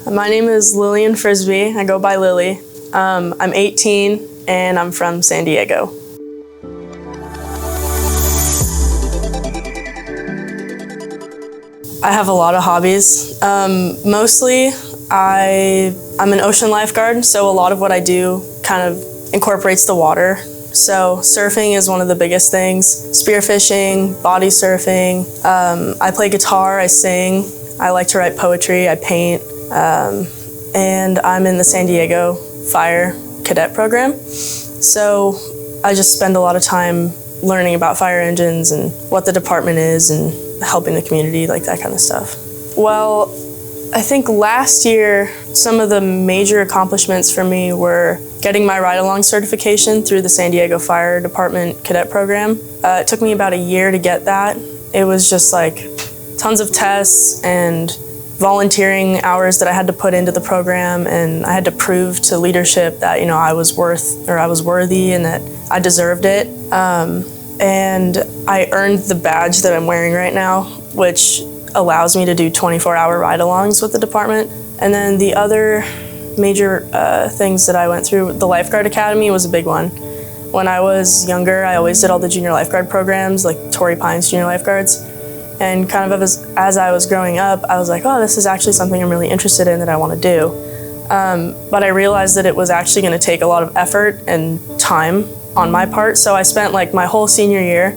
My name is Lillian Frisbie. I go by Lily. I'm 18 and I'm from San Diego. I have a lot of hobbies. Mostly I'm an ocean lifeguard, so a lot of what I do kind of incorporates the water. So surfing is one of the biggest things. Spearfishing, body surfing. I play guitar, I sing. I like to write poetry, I paint. And I'm in the San Diego Fire Cadet program. So I just spend a lot of time learning about fire engines and what the department is and helping the community, like that kind of stuff. Well, I think last year, some of the major accomplishments for me were getting my ride-along certification through the San Diego Fire Department Cadet Program. It took me about a year to get that. It was just like tons of tests and volunteering hours that I had to put into the program, and I had to prove to leadership that, I was worthy and that I deserved it. And I earned the badge that I'm wearing right now, which allows me to do 24-hour ride-alongs with the department. And then the other major things that I went through, the Lifeguard Academy was a big one. When I was younger, I always did all the junior lifeguard programs, like Torrey Pines Junior Lifeguards. And kind of as I was growing up, I was like, oh, this is actually something I'm really interested in that I want to do. But I realized that it was actually going to take a lot of effort and time on my part. So I spent like my whole senior year,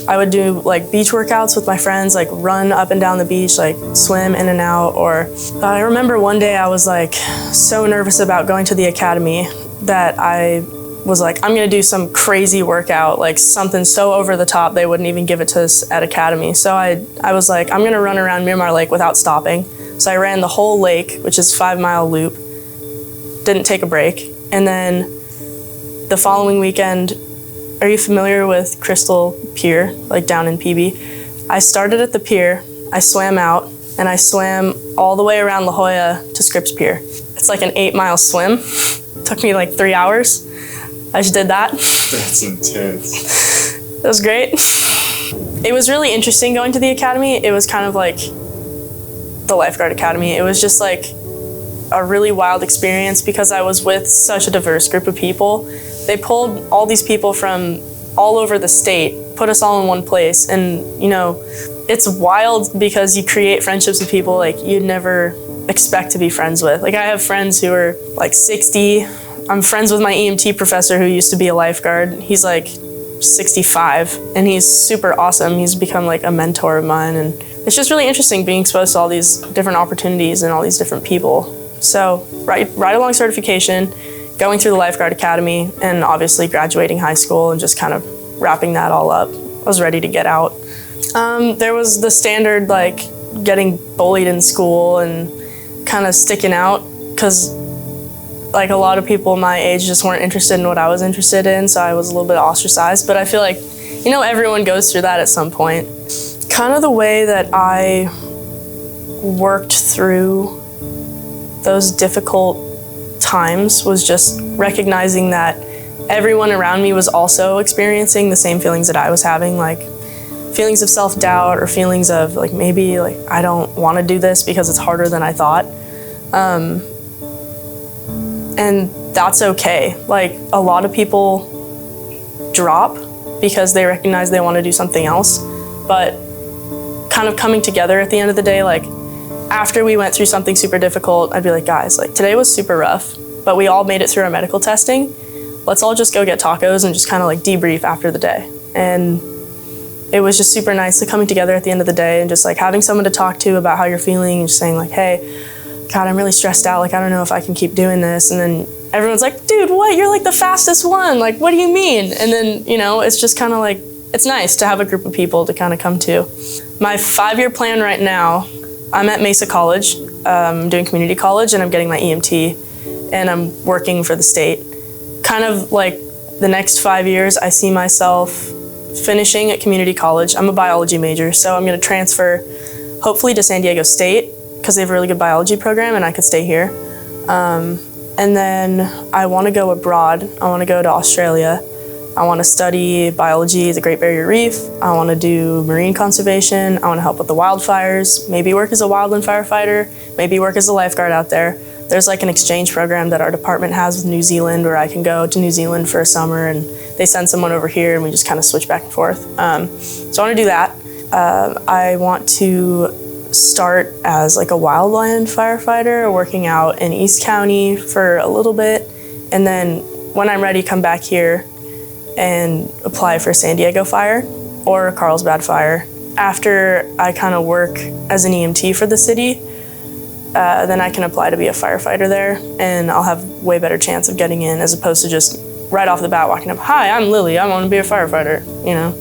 I would do like beach workouts with my friends, like run up and down the beach, like swim in and out. Or I remember one day I was like so nervous about going to the academy that I was like, I'm gonna do some crazy workout, like something so over the top they wouldn't even give it to us at academy. So I was like, I'm gonna run around Miramar Lake without stopping. So I ran the whole lake, which is 5-mile loop, didn't take a break. And then the following weekend, are you familiar with Crystal Pier, like down in PB? I started at the pier, I swam out, and I swam all the way around La Jolla to Scripps Pier. It's like an 8-mile swim. Took me like 3 hours. I just did that. That's intense. It was great. It was really interesting going to the academy. It was kind of like the Lifeguard Academy. It was just like a really wild experience because I was with such a diverse group of people. They pulled all these people from all over the state, put us all in one place. And, it's wild because you create friendships with people like you'd never expect to be friends with. Like I have friends who are like 60. I'm friends with my EMT professor who used to be a lifeguard. He's like 65 and he's super awesome. He's become like a mentor of mine. And it's just really interesting being exposed to all these different opportunities and all these different people. So ride-along certification, going through the Lifeguard Academy, and obviously graduating high school and just kind of wrapping that all up. I was ready to get out. There was the standard like getting bullied in school and kind of sticking out because like a lot of people my age just weren't interested in what I was interested in, so I was a little bit ostracized. But I feel like, everyone goes through that at some point. Kind of the way that I worked through those difficult times was just recognizing that everyone around me was also experiencing the same feelings that I was having, like feelings of self-doubt or feelings of like maybe like I don't want to do this because it's harder than I thought. And that's okay. Like a lot of people drop because they recognize they want to do something else, but kind of coming together at the end of the day, like after we went through something super difficult, I'd be like, guys, like today was super rough, but we all made it through our medical testing. Let's all just go get tacos and just kind of like debrief after the day. And it was just super nice to coming together at the end of the day and just like having someone to talk to about how you're feeling and just saying like, hey, God, I'm really stressed out. Like, I don't know if I can keep doing this. And then everyone's like, dude, what? You're like the fastest one. Like, what do you mean? And then, it's just kind of like, it's nice to have a group of people to kind of come to. My 5-year plan right now, I'm at Mesa College, doing community college, and I'm getting my EMT, and I'm working for the state. Kind of like the next 5 years, I see myself finishing at community college. I'm a biology major, so I'm going to transfer hopefully to San Diego State because they have a really good biology program and I could stay here. And then I want to go abroad. I want to go to Australia I want to study biology at the Great Barrier Reef. I want to do marine conservation. I want to help with the wildfires, maybe work as a wildland firefighter, maybe work as a lifeguard out there. There's like an exchange program that our department has with New Zealand where I can go to New Zealand for a summer and they send someone over here and we just kind of switch back and forth. So I want to do that. I want to start as like a wildland firefighter working out in East County for a little bit, and then when I'm ready, come back here and apply for San Diego Fire or Carlsbad Fire. After I kind of work as an EMT for the city, then I can apply to be a firefighter there, and I'll have way better chance of getting in as opposed to just right off the bat walking up, "Hi, I'm Lily, I want to be a firefighter," you know.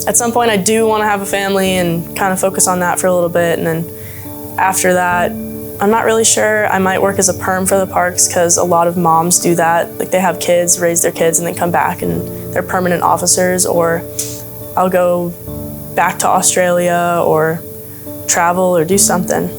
At some point I do want to have a family and kind of focus on that for a little bit, and then after that, I'm not really sure. I might work as a perm for the parks because a lot of moms do that. Like they have kids, raise their kids, and then come back and they're permanent officers, or I'll go back to Australia or travel or do something.